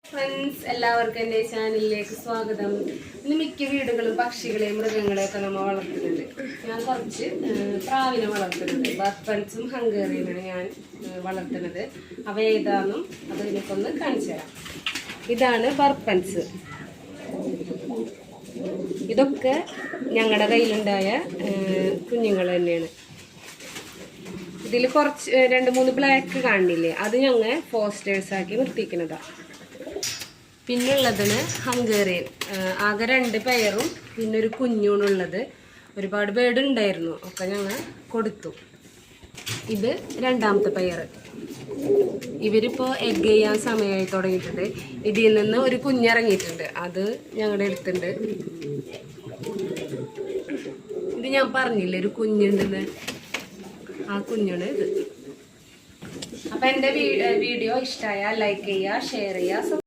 Friends, എല്ലാവർക്കും എൻ്റെ ചാനലിലേക്ക് സ്വാഗതം. ഇന്ന് മിക്ക വീടുകളും പക്ഷികളെയും മൃഗങ്ങളെയൊക്കെ നമ്മൾ വളർത്തുന്നുണ്ട്. ഞാൻ കുറച്ച് പ്രാവിനെ വളർത്തുന്നുണ്ട്. ബർപ്പൻസും ഹംഗേറിയനാണ് ഞാൻ വളർത്തുന്നത്. അവ ഏതാണെന്നും അത് എനിക്കൊന്ന് കാണിച്ചു തരാം. ഇതാണ് ബർപ്പൻസ്. ഇതൊക്കെ ഞങ്ങളുടെ കയ്യിലുണ്ടായ കുഞ്ഞുങ്ങൾ തന്നെയാണ്. ഇതിൽ കുറച്ച് 2-3 ബ്ലാക്ക് കാണില്ലേ, അത് ഞങ്ങൾ ഫോസ്റ്റേഴ്സാക്കി നിർത്തിക്കുന്നതാണ്. പിന്നുള്ളതിന് ഹംഗേറിയൻ, ആകെ 2 പെയറും പിന്നെ ഒരു കുഞ്ഞൂണുള്ളത്. ഒരുപാട് ബേർഡ് ഉണ്ടായിരുന്നു, ഒക്കെ ഞങ്ങൾ കൊടുത്തു. ഇത് 2ാമത്തെ പെയർ. ഇവരിപ്പോൾ എഗ് ചെയ്യാൻ സമയമായി തുടങ്ങിയിട്ടുണ്ട്. ഇതിൽ നിന്ന് ഒരു കുഞ്ഞിറങ്ങിയിട്ടുണ്ട്, അത് ഞങ്ങളുടെ അടുത്തുണ്ട്. ഇത് ഞാൻ പറഞ്ഞില്ലേ ഒരു കുഞ്ഞുണ്ടെന്ന്, ആ കുഞ്ഞാണ് ഇത്. അപ്പം എൻ്റെ വീഡിയോ ഇഷ്ടമായാൽ ലൈക്ക് ചെയ്യുക, ഷെയർ ചെയ്യുക.